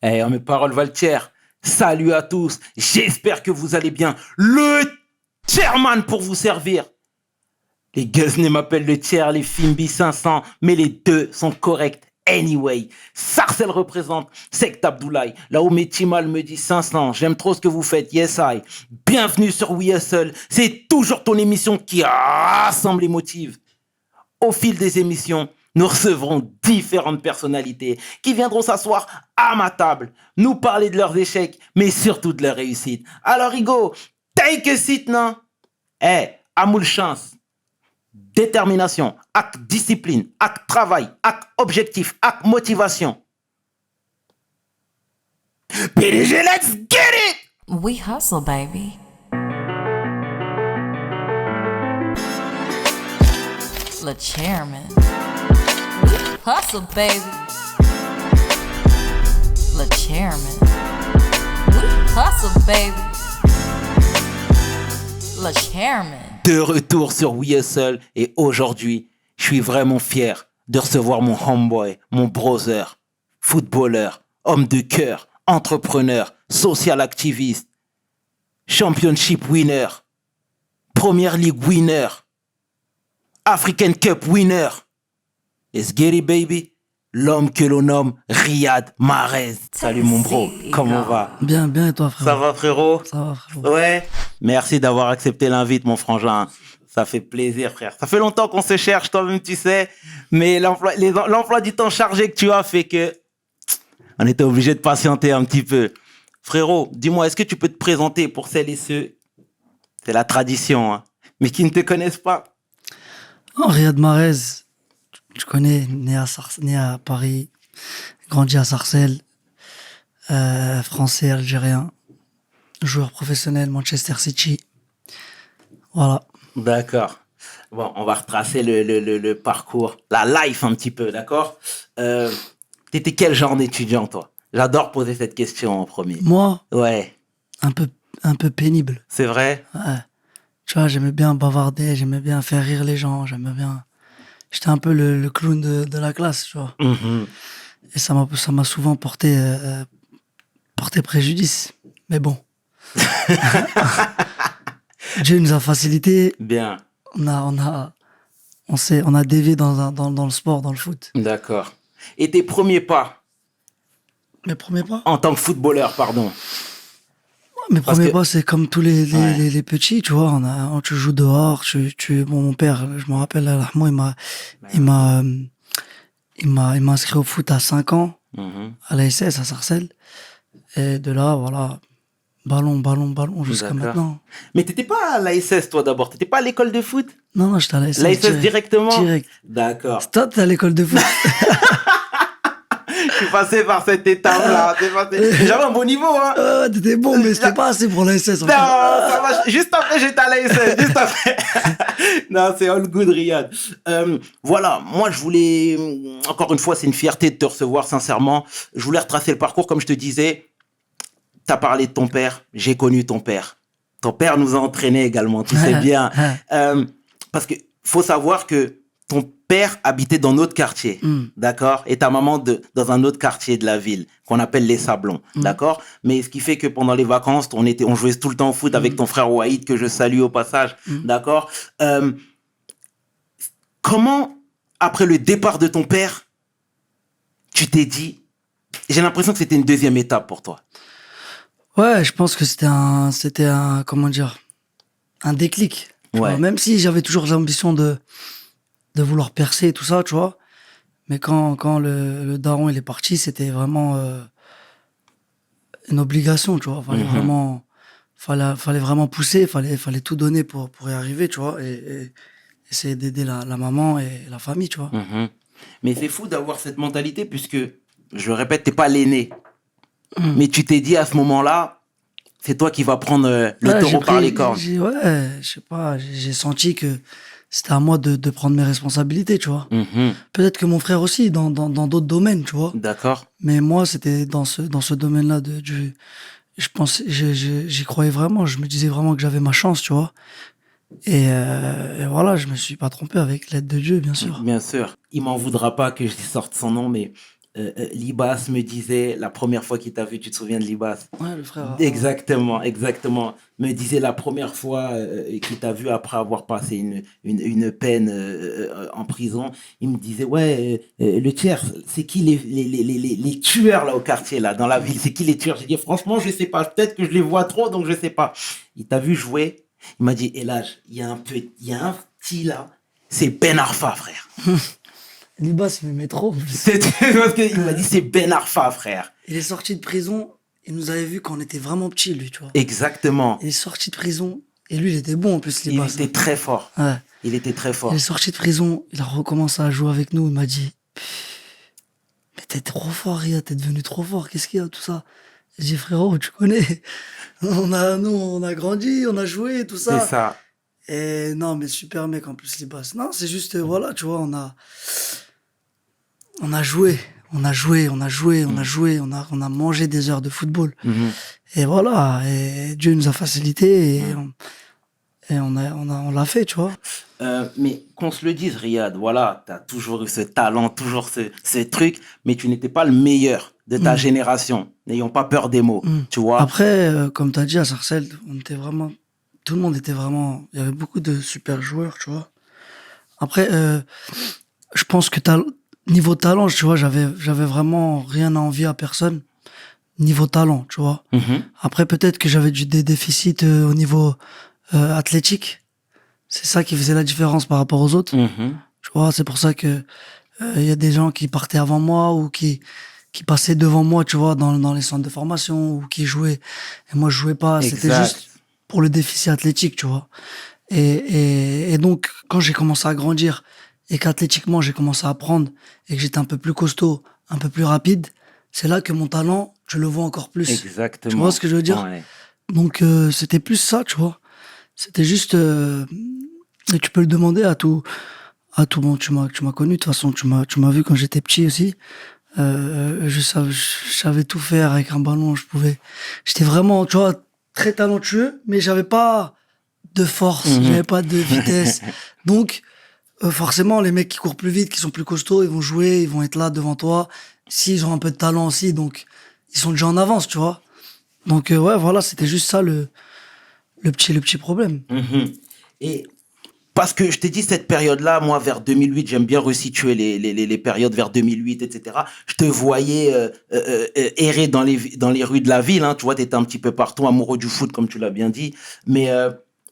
Mes paroles valent cher. Salut à tous. J'espère que vous allez bien. Le chairman pour vous servir. Les Guzney m'appellent le tiers, les Fimbi 500, mais les deux sont corrects. Anyway, Sarcel représente Sect Abdoulaye. Là où Metimal me dit 500, j'aime trop ce que vous faites, yes I. Bienvenue sur We Hustle, c'est toujours ton émission qui rassemble et motive. Au fil des émissions, nous recevrons différentes personnalités qui viendront s'asseoir à ma table, nous parler de leurs échecs, mais surtout de leurs réussites. Alors Hugo, take a seat, non? Amoul chance. Détermination, acte discipline, acte travail, acte objectif, acte motivation. PDG, let's get it! We hustle, baby. Le chairman. We hustle, baby. Le chairman. We hustle, baby. Le chairman. De retour sur We Hustle et aujourd'hui, je suis vraiment fier de recevoir mon homeboy, mon brother, footballeur, homme de cœur, entrepreneur, social activiste, championship winner, Premier League winner, African Cup winner. Let's get it, baby. L'homme que l'on nomme Riyad Mahrez. Salut mon bro, comment va? Bien, bien, et toi, frérot? Ça va, frérot? Ça va, frérot. Ouais. Merci d'avoir accepté l'invite, mon frangin. Ça fait plaisir, frère. Ça fait longtemps qu'on se cherche, toi-même, tu sais. Mais l'emploi du temps chargé que tu as fait que on était obligé de patienter un petit peu. Frérot, dis-moi, est-ce que tu peux te présenter pour celles et ceux, c'est la tradition, hein, mais qui ne te connaissent pas? Oh, Riyad Mahrez, tu connais, né à Paris, grandi à Sarcelles, français, algérien, joueur professionnel, Manchester City. Voilà. D'accord. Bon, on va retracer le parcours, la life un petit peu, d'accord? T'étais quel genre d'étudiant, toi? J'adore poser cette question en premier. Moi, Ouais. un peu pénible. C'est vrai? Ouais. Tu vois, j'aimais bien bavarder, j'aimais bien faire rire les gens, j'aimais bien... J'étais un peu le clown de la classe, tu vois. Mhm. Et ça m'a souvent porté préjudice. Mais bon. Dieu nous a facilité. Bien. On a dévié dans le sport, dans le foot. D'accord. Et tes premiers pas Mes premiers pas? en tant que footballeur, pardon. Mes Parce premiers que- pas, c'est comme tous Ouais. les petits, tu vois. Tu joues dehors, bon, mon père, je me rappelle, Rahmo, il m'a inscrit au foot à 5 ans, Mhm. à la SS, à Sarcelles. Et de là, voilà, ballon, jusqu'à D'accord. maintenant. Mais t'étais pas à l'ASS, toi, d'abord. T'étais pas à l'école de foot? Non, j'étais à la SS. L'ASS directement? Direct. D'accord. Toi, t'es à l'école de foot. Je suis passé par cette étape-là. J'avais un bon niveau, hein. T'étais bon, mais c'était pas assez pour la SS. Non, ça va. Juste après, j'étais à l'ASS. Juste après. Non, c'est all good, Riyad. Voilà. Moi, je voulais, encore une fois, c'est une fierté de te recevoir, sincèrement. Je voulais retracer le parcours, comme je te disais. T'as parlé de ton père. J'ai connu ton père. Ton père nous a entraînés également, tu sais bien. Parce que faut savoir que ton père habitait dans notre quartier, d'accord? Et ta maman dans un autre quartier de la ville, qu'on appelle les Sablons, d'accord? Mais ce qui fait que pendant les vacances, on jouait tout le temps au foot avec ton frère Waïd, que je salue au passage, d'accord? Comment, après le départ de ton père, tu t'es dit... J'ai l'impression que c'était une deuxième étape pour toi. Ouais, je pense que c'était un, comment dire, un déclic. Tu Ouais. vois. Même si j'avais toujours l'ambition de vouloir percer et tout ça, tu vois. Mais quand le daron, il est parti, c'était vraiment une obligation, tu vois. Fallait vraiment pousser, fallait tout donner pour y arriver, tu vois. Et essayer d'aider la maman et la famille, tu vois. Mhm. Mais c'est fou d'avoir cette mentalité puisque, je le répète, t'es pas l'aîné. Mais tu t'es dit à ce moment-là, c'est toi qui vas prendre le Ouais, taureau par les cornes. Ouais, je sais pas, j'ai senti que c'était à moi de prendre mes responsabilités, tu vois. Mhm. Peut-être que mon frère aussi, dans d'autres domaines, tu vois. D'accord. Mais moi, c'était dans ce domaine-là je pense, j'y croyais vraiment. Je me disais vraiment que j'avais ma chance, tu vois. Et voilà, je me suis pas trompé avec l'aide de Dieu, bien sûr. Bien sûr. Il m'en voudra pas que je sorte son nom, mais Libas me disait, la première fois qu'il t'a vu, tu te souviens de Libas? Ouais, le frère. Exactement, exactement. Me disait la première fois qu'il t'a vu après avoir passé une peine en prison, il me disait, ouais, le tiers, c'est qui les tueurs là au quartier, là, dans la ville? C'est qui les tueurs? J'ai dit, franchement, je sais pas. Peut-être que je les vois trop, donc je sais pas. Il t'a vu jouer. Il m'a dit, Elage, il y a un petit là, c'est Ben Arfa, frère. Libas, il m'aimait trop. Parce qu'il m'a dit, c'est Ben Arfa, frère. Il est sorti de prison, il nous avait vu quand on était vraiment petits, lui, tu vois. Exactement. Il est sorti de prison, et lui, il était bon en plus, Il Libas. était très fort. Ouais. Il était très fort. Il est sorti de prison, il a recommencé à jouer avec nous, il m'a dit, mais t'es trop fort, Ria, t'es devenu trop fort, qu'est-ce qu'il y a, tout ça? J'ai dit, frérot, tu connais, on a grandi, on a joué, tout ça. C'est ça. Et non, mais super mec en plus, Libas. Non, c'est juste, voilà, tu vois, on a joué, on a joué, on a joué, on a joué, on a mangé des heures de football. Et voilà, et Dieu nous a facilité et on l'a fait, tu vois. Mais qu'on se le dise, Riyad, voilà, tu as toujours eu ce talent, toujours ce truc, mais tu n'étais pas le meilleur de ta génération. N'ayons pas peur des mots, tu vois. Après, comme tu as dit à Sarcelles, tout le monde était vraiment, il y avait beaucoup de super joueurs, tu vois. Après, je pense que niveau talent, tu vois, j'avais vraiment rien à envier à personne. Niveau talent, tu vois. Après, peut-être que j'avais des déficits au niveau athlétique. C'est ça qui faisait la différence par rapport aux autres. Tu vois, c'est pour ça que y a des gens qui partaient avant moi ou qui passaient devant moi, tu vois, dans les centres de formation ou qui jouaient. Et moi, je jouais pas. C'était juste pour le déficit athlétique, tu vois. Et donc, quand j'ai commencé à grandir et qu'athlétiquement, j'ai commencé à apprendre et que j'étais un peu plus costaud, un peu plus rapide, c'est là que mon talent, je le vois encore plus. Exactement. Tu vois ce que je veux dire? Ouais. Donc, c'était plus ça, tu vois. C'était juste... et tu peux le demander à tout... Bon, tu m'as connu, de toute façon, tu m'as vu quand j'étais petit aussi. Je savais tout faire avec un ballon, j'étais vraiment, tu vois, très talentueux, mais j'avais pas de force, j'avais pas de vitesse. Donc, forcément, les mecs qui courent plus vite, qui sont plus costauds, ils vont jouer, ils vont être là devant toi. S'ils ont un peu de talent aussi, donc, ils sont déjà en avance, tu vois. Donc, ouais, voilà, c'était juste ça le petit problème. Et parce que je t'ai dit, cette période-là, moi, vers 2008, j'aime bien resituer les périodes vers 2008, etc. Je te voyais errer dans les rues de la ville. Hein, tu vois, tu étais un petit peu partout, amoureux du foot, comme tu l'as bien dit. Mais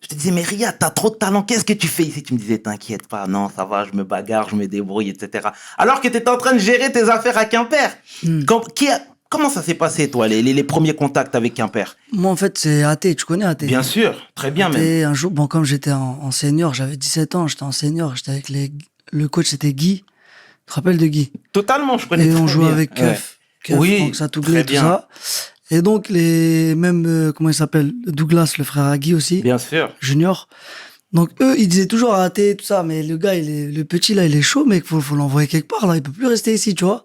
je te disais, mais Riyad, t'as trop de talent, qu'est-ce que tu fais ici? Tu me disais, t'inquiète pas, non, ça va, je me bagarre, je me débrouille, etc. Alors que tu étais en train de gérer tes affaires à Quimper. Comment ça s'est passé, toi, les premiers contacts avec Quimper? Moi, en fait, c'est AT, tu connais AT? Bien sûr, très bien AT, même. un jour, bon, comme j'étais en senior, j'avais 17 ans, j'étais en senior, j'étais avec le coach, c'était Guy. Tu te rappelles de Guy? Totalement, je connais Et très bien. on jouait avec Keuf. Ouais. Oui, donc ça tout très tout bien. ça. Et donc, comment il s'appelle? Douglas, le frère à Guy aussi. Bien sûr. Junior. Donc, eux, ils disaient toujours à AT, tout ça, mais le gars, le petit, là, il est chaud, mec, faut l'envoyer quelque part, là, il peut plus rester ici, tu vois.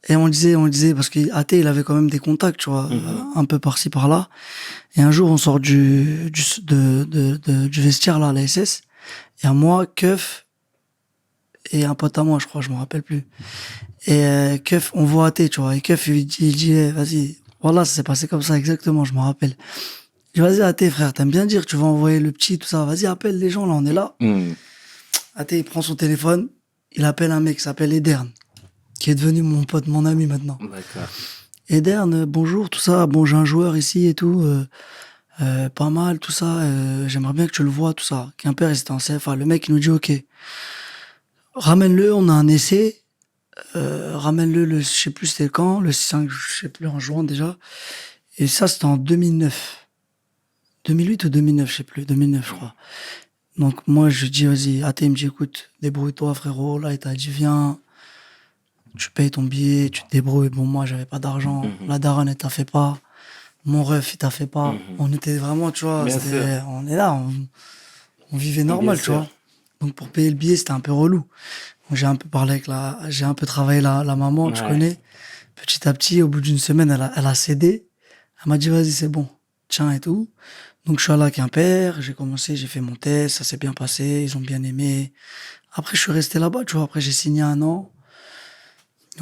Et on disait, parce qu'AT, il avait quand même des contacts, tu vois, un peu par-ci, par-là. Et un jour, on sort du vestiaire, là, à la SS. Et à moi, Keuf, et un pote à moi, je crois, je me rappelle plus. Et Keuf, on voit AT, tu vois. Et Keuf, il dit, vas-y, voilà, ça s'est passé comme ça, exactement, je me rappelle. Je dis, vas-y, AT, frère, t'aimes bien dire, tu vas envoyer le petit, tout ça. Vas-y, appelle les gens, là, on est là. AT, il prend son téléphone, il appelle un mec qui s'appelle Edern, qui est devenu mon pote, mon ami maintenant. D'accord. Edern, bonjour, tout ça. Bon, j'ai un joueur ici et tout. Pas mal, tout ça. J'aimerais bien que tu le vois, tout ça. Quimper, il était en CFA. Le mec, il nous dit, OK. Ramène-le, on a un essai. Ramène-le, je sais plus c'était quand, le 5, je sais plus, en juin déjà. Et ça, c'était en 2009. 2008 ou 2009, je sais plus. 2009, je crois. Donc, moi, je dis, vas-y. AT, il me dit, écoute, débrouille-toi, frérot. Là, il t'a dit, viens. Tu payes ton billet, tu te débrouilles. Bon, moi, j'avais pas d'argent. La daronne, elle t'a fait pas. Mon ref, il t'a fait pas. On était vraiment, tu vois, on est là, on vivait normal, tu vois. Donc, pour payer le billet, c'était un peu relou. Donc, j'ai un peu parlé j'ai un peu travaillé la maman, tu connais. Petit à petit, au bout d'une semaine, elle a cédé. Elle m'a dit, vas-y, c'est bon. Tiens, et tout. Donc, je suis allé à Quimper, j'ai fait mon test, ça s'est bien passé, ils ont bien aimé. Après, je suis resté là-bas, tu vois. Après, j'ai signé 1 an.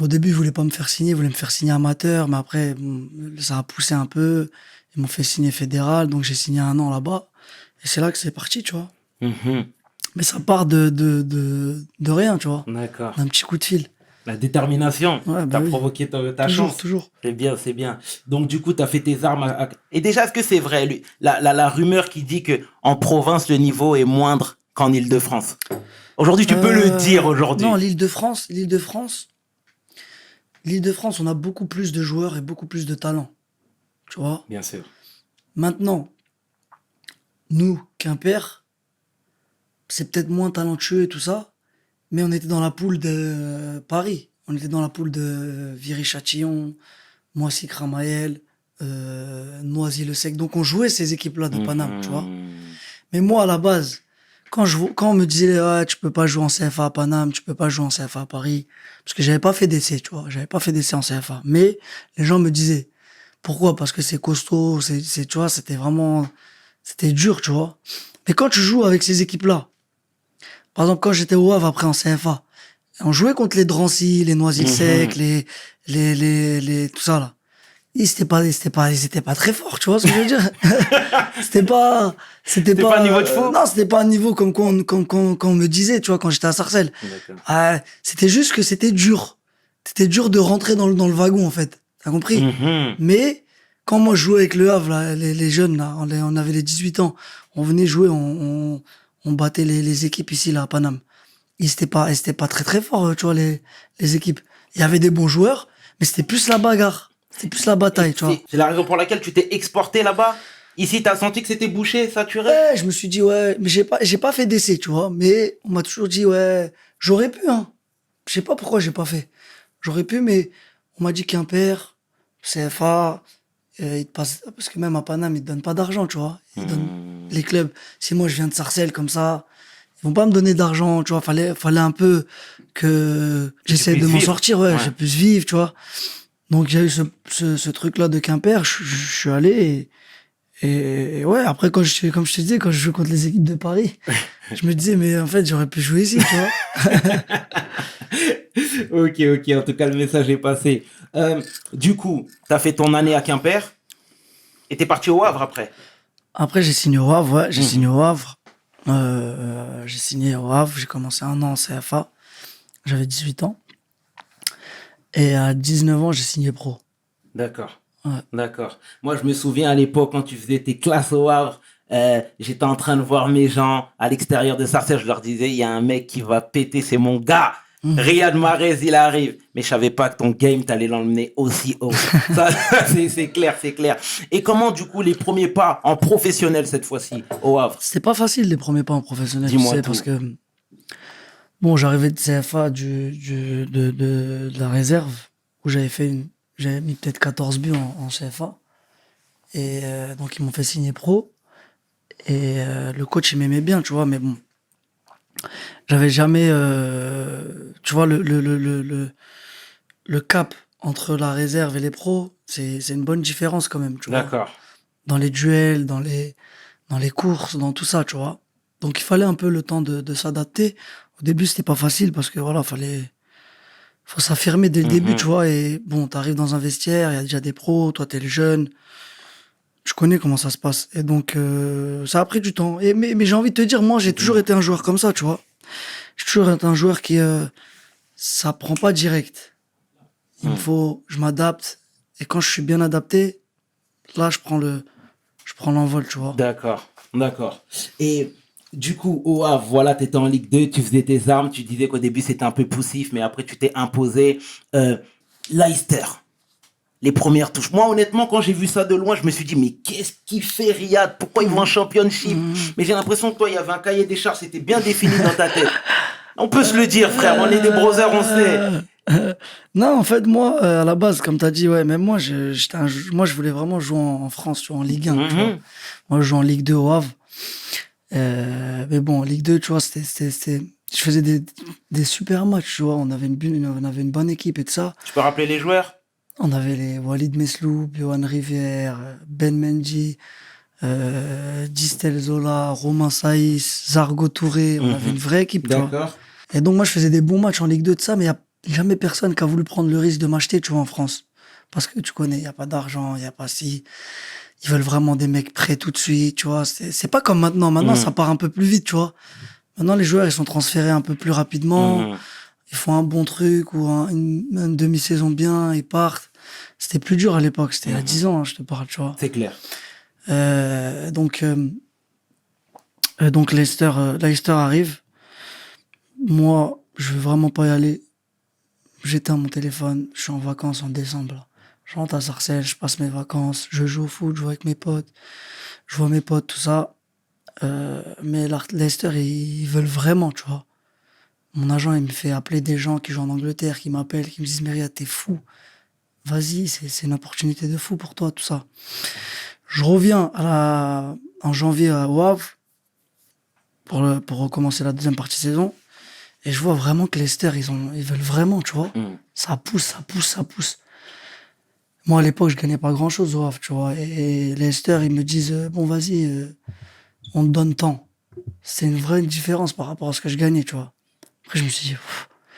Au début, ils voulaient pas me faire signer, ils voulaient me faire signer amateur, mais après, bon, ça a poussé un peu. Ils m'ont fait signer fédéral, donc j'ai signé 1 an là-bas. Et c'est là que c'est parti, tu vois. Mhm. Mais ça part de rien, tu vois. D'accord. D'un petit coup de fil. La détermination, Ouais, bah t'as oui. provoqué ta Toujours, chance. toujours. C'est bien, c'est bien. Donc, du coup, tu as fait tes armes. Et déjà, est-ce que c'est vrai, la rumeur qui dit que en province, le niveau est moindre qu'en Île-de-France? Aujourd'hui, tu peux le dire aujourd'hui. Non, l'Île-de-France, on a beaucoup plus de joueurs et beaucoup plus de talent. Tu vois. Bien sûr. Maintenant, nous, Quimper, c'est peut-être moins talentueux et tout ça, mais on était dans la poule de Paris. On était dans la poule de Viry-Châtillon, Moissy-Cramayel, Noisy-le-Sec. Donc on jouait ces équipes-là de Paname, tu vois. Mhm. Mais moi, à la base, quand on me disait, ouais, tu peux pas jouer en CFA à Paname, tu peux pas jouer en CFA à Paris, parce que j'avais pas fait d'essai, tu vois. J'avais pas fait d'essai en CFA. Mais les gens me disaient, pourquoi? Parce que c'est costaud, tu vois, c'était dur, tu vois. Mais quand tu joues avec ces équipes-là, par exemple, quand j'étais au Havre après en CFA, on jouait contre les Drancy, les Noisy-le-Sec, tout ça, là. Ils étaient pas très forts, tu vois ce que je veux dire? C'était pas un niveau de fou? non, c'était pas un niveau comme qu'on me disait, tu vois, quand j'étais à Sarcelles. D'accord. C'était juste que c'était dur. C'était dur de rentrer dans le wagon, en fait. T'as compris? Mhm. Mais, quand moi je jouais avec le Havre, là, les jeunes, là, on avait les 18 ans, on venait jouer, on battait les équipes ici, là, à Paname. Ils étaient pas très très forts, tu vois, les équipes. Il y avait des bons joueurs, mais c'était plus la bagarre. C'était plus la bataille, tu vois. C'est la raison pour laquelle tu t'es exporté là-bas? Ici, t'as senti que c'était bouché, saturé? Ouais, je me suis dit, ouais, mais j'ai pas fait d'essai, tu vois, mais on m'a toujours dit, ouais, j'aurais pu, hein. Je sais pas pourquoi j'ai pas fait. J'aurais pu, mais on m'a dit Quimper, CFA, ils te passent, parce que même à Paname, ils te donnent pas d'argent, tu vois. Ils donnent les clubs. Si moi je viens de Sarcelles comme ça, ils vont pas me donner d'argent, tu vois. Fallait un peu que j'essaie de puisses m'en vivre. sortir, ouais, Ouais. je puisse vivre, tu vois. Donc j'ai eu ce truc-là de Quimper, je suis allé et ouais, après comme je te disais, quand je joue contre les équipes de Paris, je me disais, mais en fait, j'aurais pu jouer ici, tu vois. Ok, en tout cas, le message est passé. Du coup, t'as fait ton année à Quimper et t'es parti au Havre après. Après, j'ai signé au Havre, ouais, j'ai signé au Havre. J'ai signé au Havre, j'ai commencé 1 an en CFA. J'avais 18 ans. Et à 19 ans, j'ai signé pro. D'accord. Ouais. D'accord. Moi, je me souviens à l'époque, quand tu faisais tes classes au Havre, j'étais en train de voir mes gens à l'extérieur de Sarcelles. Je leur disais, il y a un mec qui va péter, c'est mon gars. Riyad Mahrez, il arrive. Mais je savais pas que ton game, t'allais l'emmener aussi haut. Ça, c'est clair, c'est clair. Et comment, du coup, les premiers pas en professionnel cette fois-ci au Havre? C'était pas facile, les premiers pas en professionnel, tu Dis-moi sais, tout. parce que, bon, j'arrivais de CFA de la réserve, où j'avais mis peut-être 14 buts en CFA. Et donc, ils m'ont fait signer pro. Et le coach, il m'aimait bien, tu vois, mais bon, j'avais jamais, tu vois, le cap entre la réserve et les pros, c'est une bonne différence quand même, tu vois. D'accord. Dans les duels, dans les courses, dans tout ça, tu vois. Donc il fallait un peu le temps de s'adapter. Au début, c'était pas facile parce que voilà, faut s'affirmer dès le début, tu vois. Et bon, t'arrives dans un vestiaire, il y a déjà des pros, toi t'es le jeune. Je connais comment ça se passe. Et donc, ça a pris du temps. Mais j'ai envie de te dire, moi, j'ai toujours été un joueur comme ça, tu vois. J'ai toujours été un joueur qui, ça prend pas direct. Je m'adapte. Et quand je suis bien adapté, là, je prends l'envol, tu vois. D'accord. Et du coup, au Havre, voilà, tu étais en Ligue 2, tu faisais tes armes, tu disais qu'au début c'était un peu poussif, mais après tu t'es imposé. Leicester, les premières touches. Moi, honnêtement, quand j'ai vu ça de loin, je me suis dit, mais qu'est-ce qu'il fait, Riyad? Pourquoi il va en championship? Mais j'ai l'impression que toi, il y avait un cahier des charges, c'était bien défini dans ta tête. On peut se le dire, frère, on est des brothers, on sait. Non, en fait, moi, à la base, comme t'as dit, ouais, même moi, je voulais vraiment jouer en France, tu vois, en Ligue 1, tu vois. Moi, je joue en Ligue 2 au Havre. Mais bon, en Ligue 2, tu vois, je faisais des super matchs, tu vois. On avait une bonne équipe et tout ça. Tu peux rappeler les joueurs? On avait les Walid Mesloub, Johan Rivière, Ben Mendy, Distel Zola, Romain Saïs, Zargo Touré. On avait une vraie équipe, tu vois. D'accord. Et donc, moi, je faisais des bons matchs en Ligue 2 de ça, mais jamais personne qui a voulu prendre le risque de m'acheter, tu vois, en France. Parce que tu connais, il n'y a pas d'argent, il n'y a pas si. Ils veulent vraiment des mecs prêts tout de suite, tu vois. C'est pas comme maintenant. Maintenant, ça part un peu plus vite, tu vois. Maintenant, les joueurs, ils sont transférés un peu plus rapidement. Ils font un bon truc ou une demi-saison bien, ils partent. C'était plus dur à l'époque. C'était il y a 10 ans, hein, je te parle, tu vois. C'est clair. Donc Leicester arrive. Moi, je veux vraiment pas y aller. J'éteins mon téléphone. Je suis en vacances en décembre, là. Je rentre à Sarcelles, je passe mes vacances, je joue au foot, je joue avec mes potes, je vois mes potes, tout ça. Mais Leicester, ils veulent vraiment, tu vois. Mon agent, il me fait appeler des gens qui jouent en Angleterre, qui m'appellent, qui me disent « Myriad, t'es fou. Vas-y, c'est une opportunité de fou pour toi, tout ça. » Je reviens en janvier au Havre pour recommencer la deuxième partie de saison. Et je vois vraiment que Leicester, ils veulent vraiment, tu vois. Ça pousse. Moi, à l'époque, je gagnais pas grand-chose au Havre, tu vois. Et Leicester, ils me disent « Bon, vas-y, on te donne tant. » C'est une vraie différence par rapport à ce que je gagnais, tu vois. Après, je me suis dit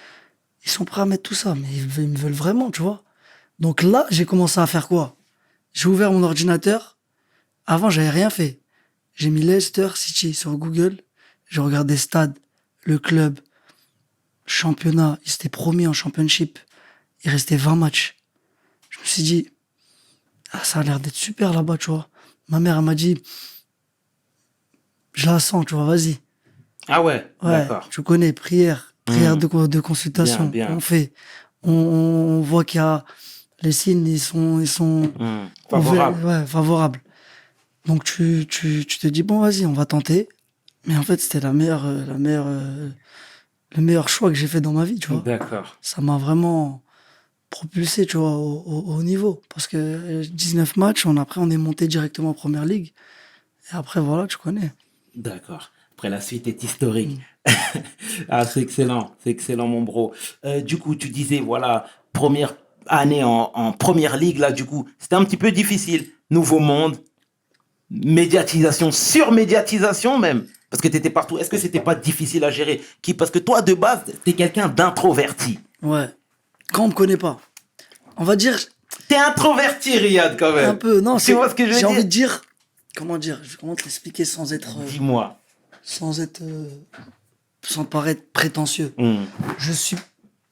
« Ils sont prêts à mettre tout ça, mais ils me veulent vraiment, tu vois. » Donc là, j'ai commencé à faire quoi? J'ai ouvert mon ordinateur. Avant, j'avais rien fait. J'ai mis Leicester City sur Google. J'ai regardé stade, le club, championnat. Ils étaient premiers en championship. Il restait 20 matchs. Je me suis dit, ça a l'air d'être super là-bas, tu vois. Ma mère, elle m'a dit, je la sens, tu vois, vas-y. Ah ouais, Ouais, d'accord. tu connais, prière de consultation. Bien. On fait. On voit qu'il y a les signes, ils sont Favorable. ouais, favorables. Donc tu te dis bon, vas-y, on va tenter. Mais en fait, c'était le meilleur choix que j'ai fait dans ma vie, tu vois. D'accord. Ça m'a vraiment propulsé, tu vois, au haut niveau. Parce que 19 matchs, après, on est monté directement en Première Ligue. Et après, voilà, tu connais. D'accord. Après, la suite est historique. Ah, c'est excellent, mon bro. Du coup, tu disais, voilà, première année en Première Ligue, là, du coup, c'était un petit peu difficile. Nouveau monde, médiatisation, surmédiatisation même, parce que tu étais partout. Est-ce que c'était pas difficile à gérer? Parce que toi, de base, t'es quelqu'un d'introverti. Ouais. Quand on me connaît pas, on va dire... T'es introverti, Riyad, quand même. Un peu, non. Tu vois ce que je veux dire? J'ai envie de dire... Comment te l'expliquer sans être... Dis-moi. Sans paraître prétentieux. Je suis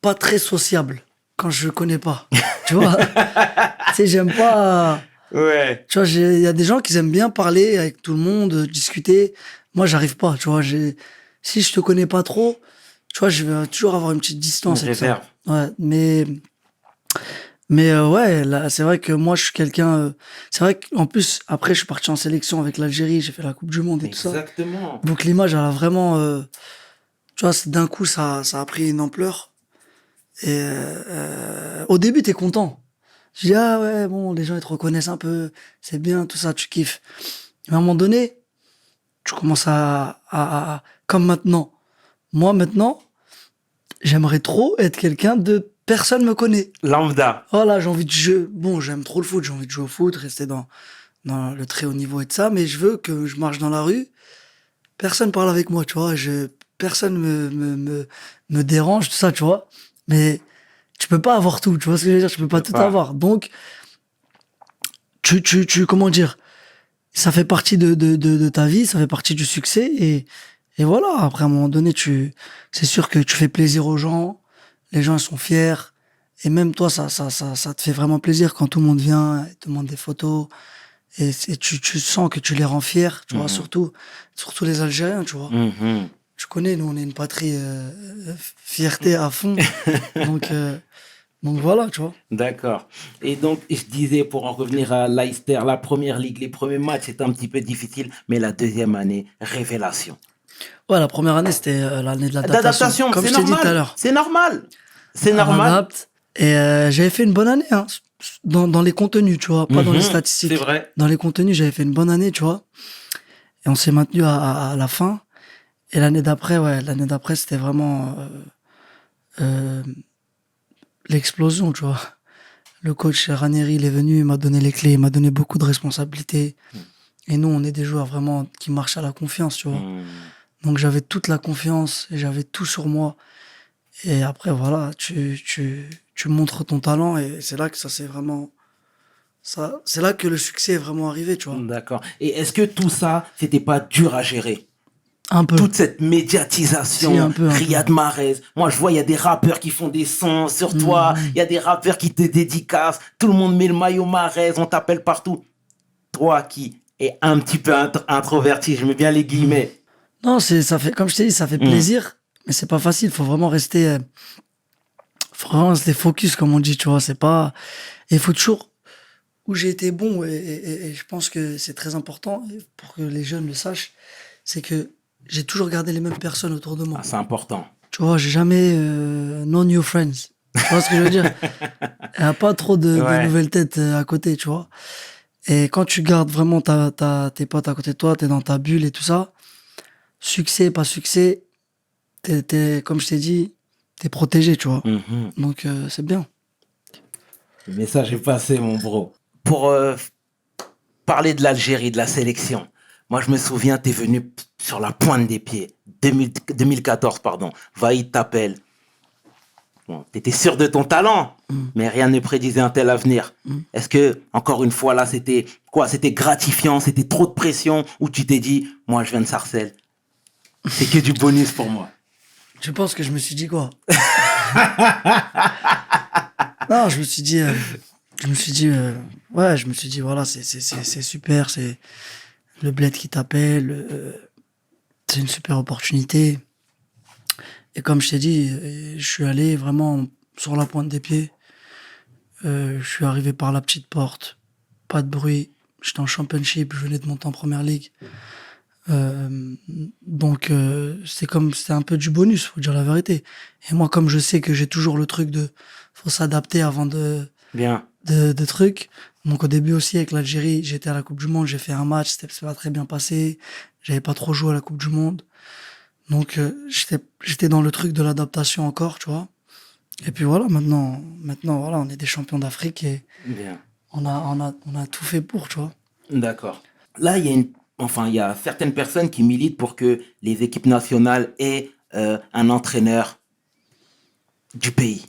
pas très sociable quand je connais pas. Tu vois? Tu sais, j'aime pas... Ouais. Tu vois, il y a des gens qui aiment bien parler avec tout le monde, discuter. Moi, j'arrive pas, tu vois. Si je te connais pas trop, tu vois, je vais toujours avoir une petite distance. Une réserve. Ouais, mais ouais, là, c'est vrai que moi, je suis quelqu'un... c'est vrai qu'en plus, après, je suis parti en sélection avec l'Algérie, j'ai fait la Coupe du Monde et tout ça. Exactement. Donc l'image, elle a vraiment... tu vois, d'un coup, ça a pris une ampleur. Et au début, t'es content. Je dis, ah ouais, bon, les gens, ils te reconnaissent un peu, c'est bien, tout ça, tu kiffes. Mais à un moment donné, tu commences comme maintenant. Moi, maintenant, j'aimerais trop être quelqu'un de... Personne me connaît. Lambda. Voilà, j'ai envie de jouer. Bon, j'aime trop le foot, j'ai envie de jouer au foot, rester dans le très haut niveau et de ça, mais je veux que je marche dans la rue, personne parle avec moi, tu vois, personne me dérange, tout ça, tu vois. Mais tu peux pas avoir tout, tu vois ce que je veux dire, tu peux pas tout avoir. Donc, comment dire, ça fait partie de ta vie, ça fait partie du succès, et voilà. Après, à un moment donné, c'est sûr que tu fais plaisir aux gens, les gens, ils sont fiers, et même toi, ça te fait vraiment plaisir quand tout le monde vient et te demande des photos, et tu sens que tu les rends fiers, tu vois, surtout les Algériens, tu vois. Tu connais, nous, on est une patrie fierté à fond. Donc voilà, tu vois. D'accord. Et donc, je disais, pour en revenir à Leicester, la Première Ligue, les premiers matchs, c'était un petit peu difficile, mais la deuxième année, révélation. Ouais, la première année, c'était l'année de l'adaptation. Comme je t'ai dit tout à l'heure. C'est normal. C'est normal. Et j'avais fait une bonne année, hein, dans les contenus, tu vois, pas dans les statistiques. C'est vrai. Dans les contenus, j'avais fait une bonne année, tu vois. Et on s'est maintenu à la fin. Et l'année d'après, c'était vraiment l'explosion, tu vois. Le coach Ranieri, il est venu, il m'a donné les clés, il m'a donné beaucoup de responsabilités. Et nous, on est des joueurs vraiment qui marchent à la confiance, tu vois. Donc j'avais toute la confiance, et j'avais tout sur moi. Et après, voilà, tu montres ton talent et c'est là que ça c'est vraiment. C'est là que le succès est vraiment arrivé, tu vois. D'accord. Et est-ce que tout ça, c'était pas dur à gérer? Un peu. Toute cette Si, médiatisation, un peu, un peu. Riyad Mahrez. Moi, je vois, il y a des rappeurs qui font des sons sur toi. Il y a des rappeurs qui te dédicacent. Tout le monde met le maillot Mahrez. On t'appelle partout. Toi qui es un petit peu introverti, je mets bien les guillemets. Non, ça fait, comme je t'ai dit, ça fait plaisir, mais c'est pas facile. Faut vraiment rester focus, comme on dit, tu vois. C'est pas, et il faut toujours, où j'ai été bon, et je pense que c'est très important pour que les jeunes le sachent, c'est que j'ai toujours gardé les mêmes personnes autour de moi. Ah, c'est important. Tu vois, j'ai jamais no new friends. Tu vois ce que je veux dire? Il n'y a pas trop de Ouais. nouvelles têtes à côté, tu vois. Et quand tu gardes vraiment tes potes à côté de toi, t'es dans ta bulle et tout ça, succès, pas succès, comme je t'ai dit, t'es protégé, tu vois. Mhm. Donc c'est bien. Le message est passé, mon bro. Pour parler de l'Algérie, de la sélection, moi, je me souviens, t'es venu sur la pointe des pieds. 2014, pardon. Vaïd t'appelle. Bon, t'étais sûr de ton talent, mais rien ne prédisait un tel avenir. Est-ce que, encore une fois, là, c'était quoi? C'était gratifiant, c'était trop de pression, ou tu t'es dit, moi, je viens de Sarcelles. C'est que du bonus pour moi. Tu penses que je me suis dit quoi? Non, ouais, je me suis dit, voilà, c'est super, c'est le bled qui t'appelle, c'est une super opportunité. Et comme je t'ai dit, je suis allé vraiment sur la pointe des pieds. Je suis arrivé par la petite porte, pas de bruit. J'étais en championship, je venais de monter en première ligue. Donc c'était un peu du bonus, faut dire la vérité. Et moi, comme je sais que j'ai toujours le truc de faut s'adapter avant Bien. de trucs. Donc au début aussi avec l'Algérie, j'étais à la Coupe du Monde, j'ai fait un match, c'est pas très bien passé. J'avais pas trop joué à la Coupe du Monde. Donc j'étais dans le truc de l'adaptation encore, tu vois. Et puis voilà, maintenant voilà, on est des champions d'Afrique et Bien. on a tout fait pour, tu vois. D'accord. Là, il y a certaines personnes qui militent pour que les équipes nationales aient un entraîneur du pays.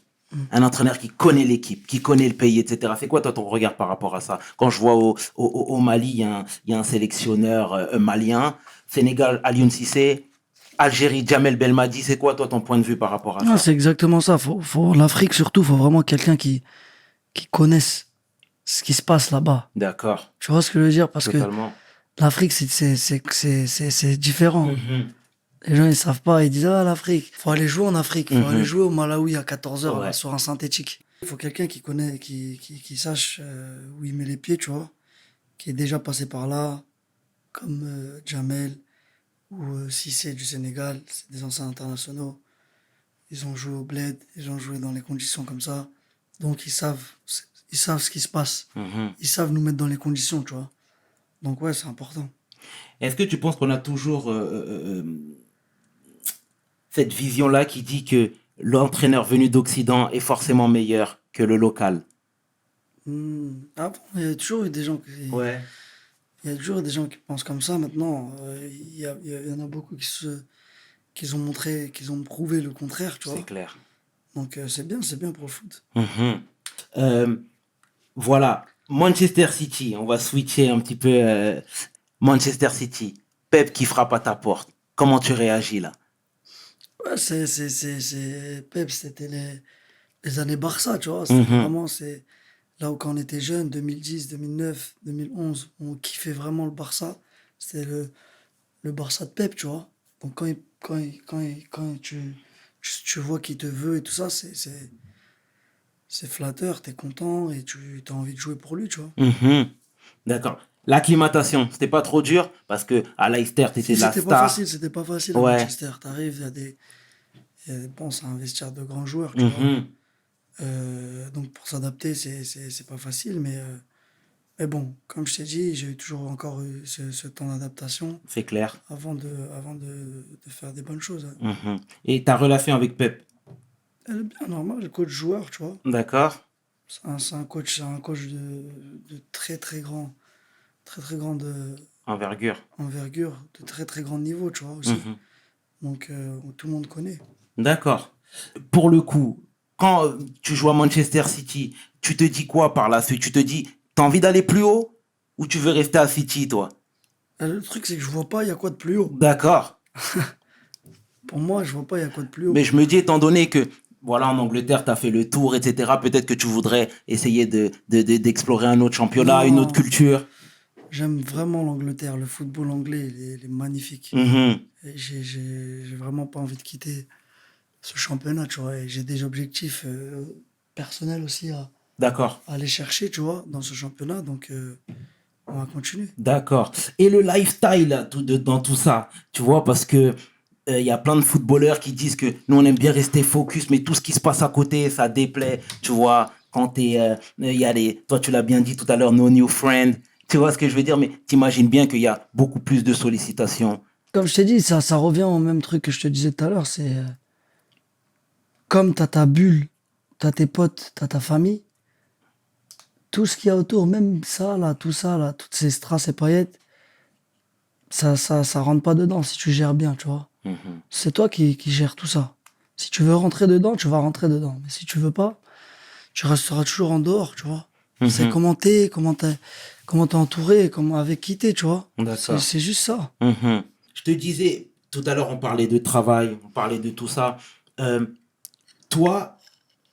Un entraîneur qui connaît l'équipe, qui connaît le pays, etc. C'est quoi, toi, ton regard par rapport à ça? Quand je vois au Mali, il y a un sélectionneur malien. Sénégal, Aliou Cissé. Algérie, Djamel Belmadi. C'est quoi, toi, ton point de vue par rapport à Ah, ça? c'est exactement ça. L'Afrique surtout, faut vraiment quelqu'un qui connaisse ce qui se passe là-bas. D'accord. Tu vois ce que je veux dire? Parce que Totalement. l'Afrique, c'est différent. Les gens, ils savent pas. Ils disent, ah, l'Afrique. Faut aller jouer en Afrique. Faut aller jouer au Malawi à 14 heures Ouais. sur un synthétique. Il faut quelqu'un qui connaît, qui sache où il met les pieds, tu vois. Qui est déjà passé par là, comme Jamel ou Cissé du Sénégal. C'est des anciens internationaux. Ils ont joué au bled, ils ont joué dans les conditions comme ça. Donc ils savent ce qui se passe. Ils savent nous mettre dans les conditions, tu vois. Donc ouais, c'est important. Est-ce que tu penses qu'on a toujours cette vision-là qui dit que l'entraîneur venu d'Occident est forcément meilleur que le local? Ah bon, il y a toujours eu des gens Ouais. il y a toujours eu des gens qui pensent comme ça. Maintenant, il y en a beaucoup qui ont montré, qui ont prouvé le contraire, tu vois. C'est clair. Donc c'est bien pour le foot. Euh, voilà. Manchester City, on va switcher un petit peu. Manchester City, Pep qui frappe à ta porte. Comment tu réagis là? Ouais, Pep, c'était les années Barça, tu vois. C'était vraiment, c'est là où quand on était jeune, 2010, 2009, 2011, on kiffait vraiment le Barça. C'était le Barça de Pep, tu vois. Donc quand tu vois qu'il te veut et tout ça, c'est flatteur, t'es content et tu as envie de jouer pour lui, tu vois. D'accord. L'acclimatation, c'était pas trop dur parce que à Leicester, t'étais Si, la star. c'était pas facile à Ouais. Manchester. T'arrives, bon, c'est un vestiaire de grands joueurs, tu vois. Donc pour s'adapter, c'est pas facile, mais bon, comme je t'ai dit, j'ai toujours encore eu ce temps d'adaptation C'est clair. avant de faire des bonnes choses, hein. Et ta relation avec Pep? Elle est bien normale, le coach joueur, tu vois. D'accord. C'est un coach de très très grande Envergure. envergure, de très très grand niveau, tu vois aussi. Donc tout le monde connaît. D'accord. Pour le coup, quand tu joues à Manchester City, tu te dis quoi par la suite? Tu te dis, t'as envie d'aller plus haut ou tu veux rester à City, toi? Le truc, c'est que je vois pas, il y a quoi de plus haut. D'accord. Pour moi, je vois pas, il y a quoi de plus haut. Mais je me dis, étant donné que, voilà, en Angleterre, tu as fait le tour, etc., peut-être que tu voudrais essayer d'explorer un autre championnat, une Non. autre culture. J'aime vraiment l'Angleterre. Le football anglais, il est magnifique. Mhm. Et j'ai vraiment pas envie de quitter ce championnat, tu vois. Et j'ai des objectifs personnels aussi D'accord. à aller chercher, tu vois, dans ce championnat. Donc, on va continuer. D'accord. Et le lifestyle là, dans tout ça, tu vois, parce que il y a plein de footballeurs qui disent que nous, on aime bien rester focus, mais tout ce qui se passe à côté, ça déplaît, tu vois. Quand il y a toi, tu l'as bien dit tout à l'heure, no new friend. Tu vois ce que je veux dire, mais t'imagines bien qu'il y a beaucoup plus de sollicitations. Comme je t'ai dit, ça revient au même truc que je te disais tout à l'heure. C'est comme t'as ta bulle, t'as tes potes, t'as ta famille, tout ce qu'il y a autour, même ça, là, tout ça, là, toutes ces strass et paillettes, ça rentre pas dedans si tu gères bien, tu vois. Mhm. C'est toi qui gères tout ça. Si tu veux rentrer dedans, tu vas rentrer dedans. Mais si tu veux pas, tu resteras toujours en dehors, tu vois. C'est comment t'es entouré, avec qui t'es, tu vois. D'accord. C'est juste ça. Mhm. Je te disais, tout à l'heure, on parlait de travail, on parlait de tout ça. Toi,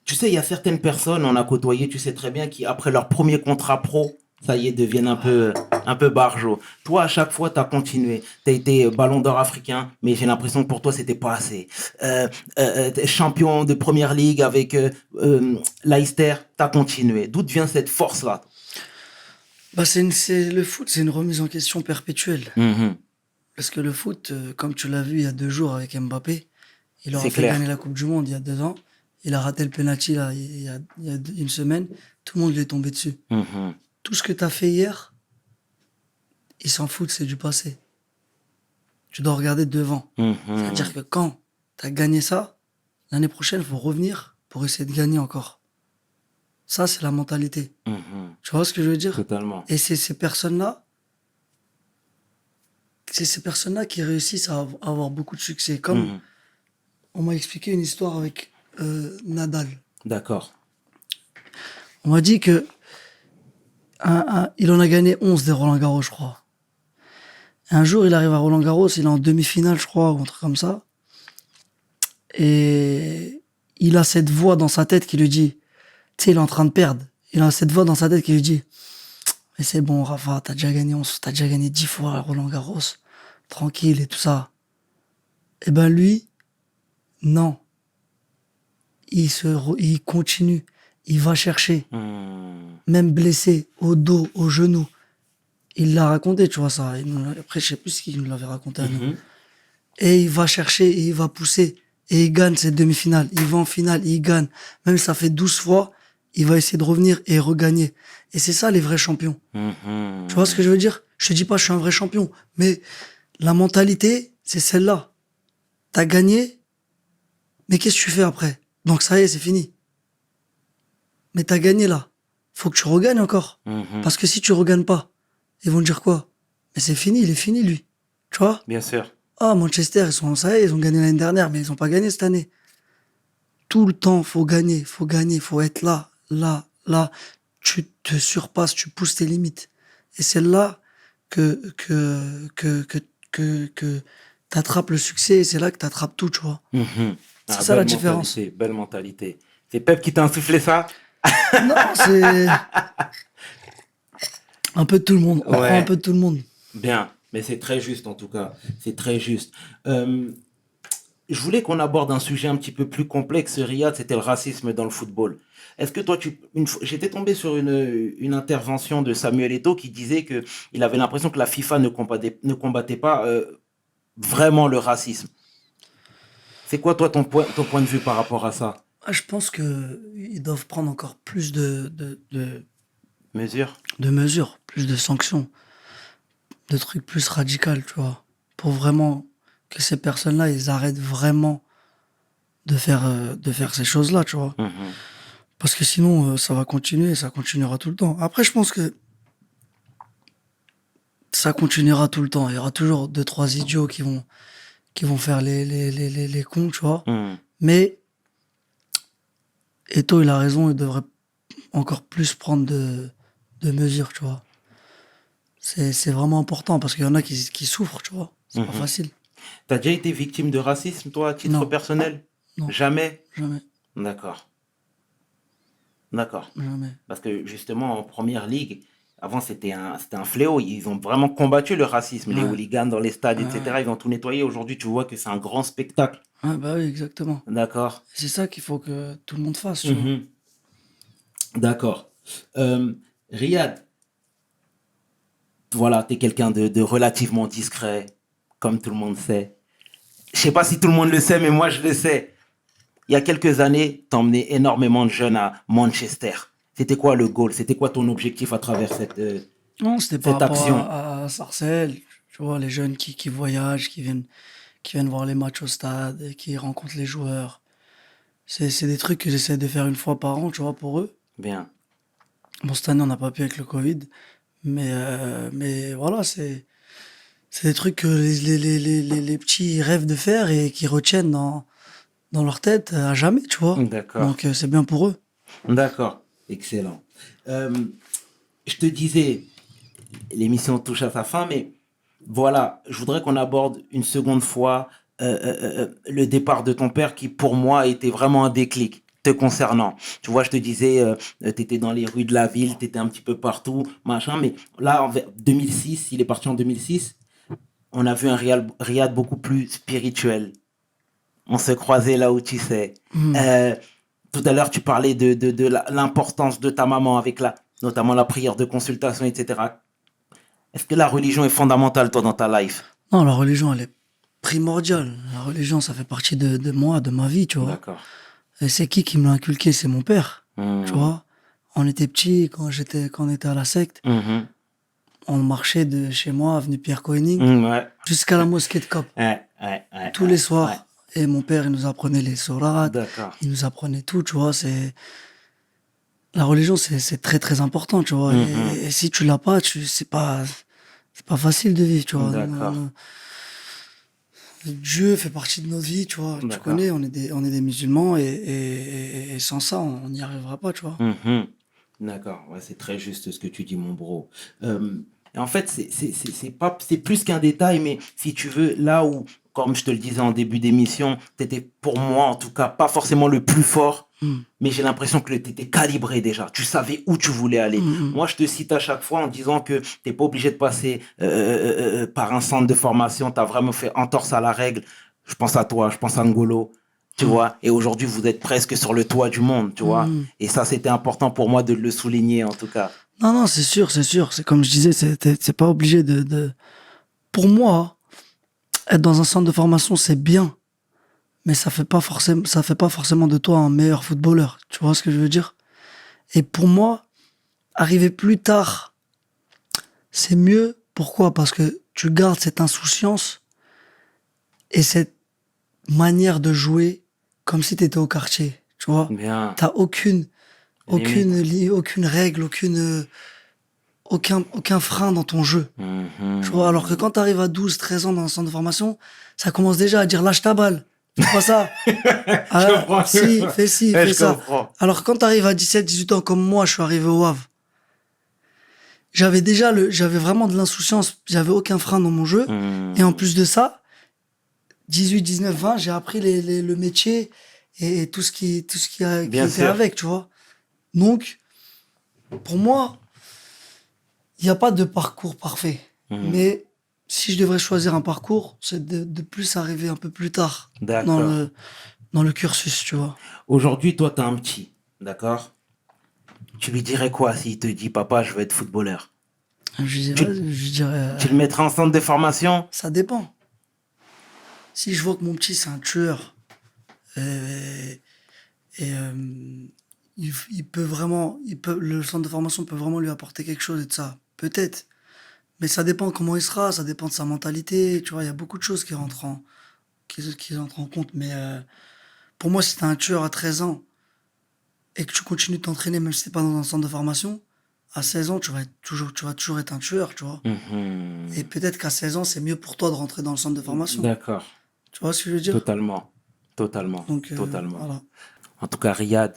tu sais, il y a certaines personnes, on a côtoyé, tu sais très bien, qui, après leur premier contrat pro, ça y est, deviennent un peu barjots. Toi, à chaque fois, tu as continué. Tu as été ballon d'or africain, mais j'ai l'impression que pour toi, c'était pas assez. T'es champion de première ligue avec Leicester, tu as continué. D'où vient cette force-là? Bah, le foot, c'est une remise en question perpétuelle. Mhm. Parce que le foot, comme tu l'as vu il y a 2 jours avec Mbappé, il aura C'est fait clair. gagner la Coupe du Monde il y a 2 ans. Il a raté le penalty là, il y a une semaine. Tout le monde lui est tombé dessus. Mhm. Tout ce que tu as fait hier, ils s'en foutent, c'est du passé. Tu dois regarder devant. Mhm. C'est-à-dire que quand tu as gagné ça, l'année prochaine, il faut revenir pour essayer de gagner encore. Ça, c'est la mentalité. Mhm. Tu vois ce que je veux dire? Totalement. Et c'est ces personnes-là qui réussissent à avoir beaucoup de succès. Comme Mhm. on m'a expliqué une histoire avec Nadal. D'accord. On m'a dit que il en a gagné 11 des Roland-Garros, je crois. Et un jour, il arrive à Roland-Garros, il est en demi-finale, je crois, ou un truc comme ça. Et il a cette voix dans sa tête qui lui dit, tu sais, il est en train de perdre. Il a cette voix dans sa tête qui lui dit, mais c'est bon, Rafa, t'as déjà gagné 10 fois à Roland-Garros. Tranquille et tout ça. Eh ben lui, non. Il continue. Il va chercher. Mhm. Même blessé, au dos, au genou. Il l'a raconté, tu vois ça. Après, je sais plus ce qu'il nous l'avait raconté à nous. Mhm. Et il va chercher, et il va pousser. Et il gagne cette demi-finale. Il va en finale, il gagne. Même ça fait 12 fois, il va essayer de revenir et regagner. Et c'est ça, les vrais champions. Mhm. Tu vois ce que je veux dire? Je te dis pas, je suis un vrai champion. Mais la mentalité, c'est celle-là. T'as gagné, mais qu'est-ce que tu fais après? Donc ça y est, c'est fini. Mais t'as gagné là. Faut que tu regagnes encore. Mhm. Parce que si tu regagnes pas, ils vont dire quoi? Mais c'est fini, il est fini lui. Tu vois? Bien sûr. Ah, Manchester, ça y est, ils ont gagné l'année dernière, mais ils ont pas gagné cette année. Tout le temps, faut gagner, faut être là, là, là. Tu te surpasses, tu pousses tes limites. Et c'est là que t'attrapes le succès, et c'est là que t'attrapes tout, tu vois. Mhm. C'est Ah, ça la belle différence. mentalité, belle mentalité. C'est Pep qui t'a insufflé ça? Non, c'est un peu de tout le monde. On Ouais. prend un peu de tout le monde. Bien, mais c'est très juste en tout cas. C'est très juste. Je voulais qu'on aborde un sujet un petit peu plus complexe, Riyad, c'était le racisme dans le football. Est-ce que toi, j'étais tombé sur une intervention de Samuel Eto'o qui disait que il avait l'impression que la FIFA ne combattait pas vraiment le racisme. C'est quoi toi ton point de vue par rapport à ça? Ah, je pense que ils doivent prendre encore plus Mesure? de mesures, plus de sanctions, de trucs plus radicaux, tu vois, pour vraiment que ces personnes-là, ils arrêtent vraiment de faire ces choses-là, tu vois. Mhm. Parce que sinon, ça va continuer, ça continuera tout le temps. Après, je pense que ça continuera tout le temps. Il y aura toujours 2, 3 idiots qui vont faire les cons, tu vois. Mhm. Mais Eto'o, il a raison, il devrait encore plus prendre de mesures, tu vois. C'est vraiment important parce qu'il y en a qui souffrent, tu vois. C'est pas Mhm. facile. T'as déjà été victime de racisme, toi, à titre Non. personnel? Non. Jamais? Jamais, D'accord. D'accord. jamais. Parce que justement, en première ligue, avant, c'était un fléau. Ils ont vraiment combattu le racisme. Les Ouais. hooligans dans les stades, etc. Ouais. Ils ont tout nettoyé. Aujourd'hui, tu vois que c'est un grand spectacle. Ouais, bah oui, exactement. D'accord. C'est ça qu'il faut que tout le monde fasse, tu vois. Mhm. D'accord. Riyad, voilà, tu es quelqu'un de relativement discret, comme tout le monde sait. Je sais pas si tout le monde le sait, mais moi, je le sais. Il y a quelques années, tu emmené énormément de jeunes à Manchester. C'était quoi le goal? C'était quoi ton objectif à travers Non, c'était par cette rapport action? à Sarcelles, tu vois, les jeunes qui voyagent, qui viennent voir les matchs au stade, et qui rencontrent les joueurs. C'est des trucs que j'essaie de faire une fois par an, tu vois, pour eux. Bien. Bon, cette année, on n'a pas pu avec le Covid, mais voilà, c'est des trucs que les petits rêvent de faire et qui retiennent dans leur tête à jamais, tu vois. D'accord. Donc, c'est bien pour eux. D'accord. Excellent. Je te disais, l'émission touche à sa fin, mais voilà, je voudrais qu'on aborde une seconde fois le départ de ton père qui, pour moi, était vraiment un déclic te concernant. Tu vois, je te disais, tu étais dans les rues de la ville, tu étais un petit peu partout, machin, mais là, en 2006, il est parti en 2006, on a vu un Riyad beaucoup plus spirituel. On se croisait là où tu sais. Hmm. Tout à l'heure, tu parlais de l'importance de ta maman avec notamment la prière de consultation, etc. Est-ce que la religion est fondamentale, toi, dans ta life? Non, la religion, elle est primordiale. La religion, ça fait partie de moi, de ma vie, tu vois. D'accord. Et c'est qui me l'a inculqué? C'est mon père, tu Mmh. vois. On était petits, quand on était à la secte, Mhm. on marchait de chez moi, avenue Pierre-Koenig, Ouais. jusqu'à la mosquée de Cap, Ouais. tous les soirs. Et mon père, il nous apprenait les sourates, D'accord. il nous apprenait tout, tu vois. La religion, c'est très, très important, tu vois. Et si tu l'as pas, c'est pas facile de vivre, tu vois. D'accord. Dieu fait partie de notre vie, tu vois. Tu D'accord. connais, on est des musulmans et sans ça, on n'y arrivera pas, tu vois. Mhm. D'accord. Ouais, c'est très juste ce que tu dis, mon bro. Et en fait, c'est plus qu'un détail, mais si tu veux, là où, comme je te le disais en début d'émission, tu étais pour moi, en tout cas, pas forcément le plus fort, Hmm. mais j'ai l'impression que tu étais calibré déjà. Tu savais où tu voulais aller. Hmm. Moi, je te cite à chaque fois en disant que tu n'es pas obligé de passer par un centre de formation. Tu as vraiment fait entorse à la règle. Je pense à toi, je pense à Ngolo. Tu vois, et aujourd'hui, vous êtes presque sur le toit du monde, tu vois. Hmm. Et ça, c'était important pour moi de le souligner, en tout cas. Non, non, c'est sûr, c'est sûr. C'est comme je disais, c'est pas obligé Pour moi, être dans un centre de formation, c'est bien. Mais ça fait pas forcément de toi un meilleur footballeur. Tu vois ce que je veux dire? Et pour moi, arriver plus tard, c'est mieux. Pourquoi? Parce que tu gardes cette insouciance et cette manière de jouer comme si tu étais au quartier. Tu vois? Bien. T'as aucune règle, aucun frein dans ton jeu. Mhm. Tu vois? Alors que quand t'arrives à 12, 13 ans dans un centre de formation, ça commence déjà à dire lâche ta balle. Fais pas ça. Je comprends. Si, Ouais, fais je ça. comprends. Alors quand t'arrives à 17, 18 ans comme moi, je suis arrivé au Havre. J'avais vraiment de l'insouciance. J'avais aucun frein dans mon jeu. Mhm. Et en plus de ça, 18, 19, 20, j'ai appris le métier et tout ce qui Bien était sûr. avec, tu vois. Donc, pour moi, il n'y a pas de parcours parfait. Mhm. Mais si je devrais choisir un parcours, c'est de plus arriver un peu plus tard D'accord. dans le cursus, tu vois. Aujourd'hui, toi, t'as un petit, d'accord? Tu lui dirais quoi s'il te dit, papa, je veux être footballeur? Je dirais, Tu le mettrais en centre de formation? ça dépend. Si je vois que mon petit, c'est un tueur, il peut vraiment, le centre de formation peut vraiment lui apporter quelque chose et de ça. Peut-être. Mais ça dépend comment il sera, ça dépend de sa mentalité, tu vois, il y a beaucoup de choses qui entrent en compte. Mais pour moi, si t'es un tueur à 13 ans et que tu continues de t'entraîner, même si t'es pas dans un centre de formation, à 16 ans, tu vas toujours être un tueur, tu vois. Mhm. Et peut-être qu'à 16 ans, c'est mieux pour toi de rentrer dans le centre de formation. D'accord. Tu vois ce que je veux dire? Totalement. Totalement. Donc, Totalement. voilà. En tout cas, Riyad,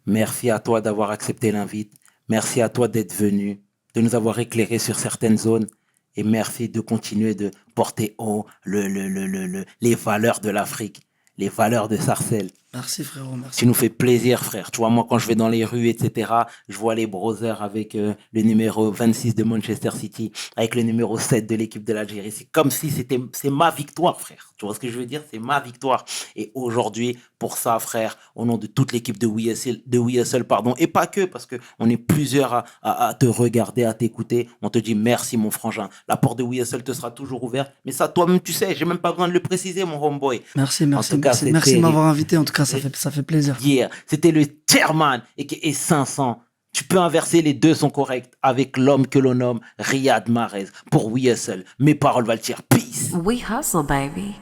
Merci à toi d'avoir accepté l'invite. Merci à toi d'être venu, de nous avoir éclairé sur certaines zones. Et merci de continuer de porter haut les valeurs de l'Afrique, les valeurs de Sarcelles. Merci frérot, merci. Tu nous fais plaisir, frère. Tu vois, moi, quand je vais dans les rues, etc., je vois les brothers avec le numéro 26 de Manchester City, avec le numéro 7 de l'équipe de l'Algérie. C'est comme si c'est ma victoire, frère. Tu vois ce que je veux dire? C'est ma victoire. Et aujourd'hui, pour ça, frère, au nom de toute l'équipe de We Hustle, pardon, et pas que, parce qu'on est plusieurs à te regarder, à t'écouter, on te dit merci, mon frangin. La porte de We Hustle te sera toujours ouverte. Mais ça, toi-même, tu sais, j'ai même pas besoin de le préciser, mon homeboy. Merci, En merci, tout cas, merci. Merci de c'était m'avoir invité, en tout cas, ça fait plaisir. hier. C'était le chairman et 500. Tu peux inverser, les deux sont corrects avec l'homme que l'on nomme Riyad Mahrez pour We Hustle. Mes paroles valent cher. Peace. We hustle, baby.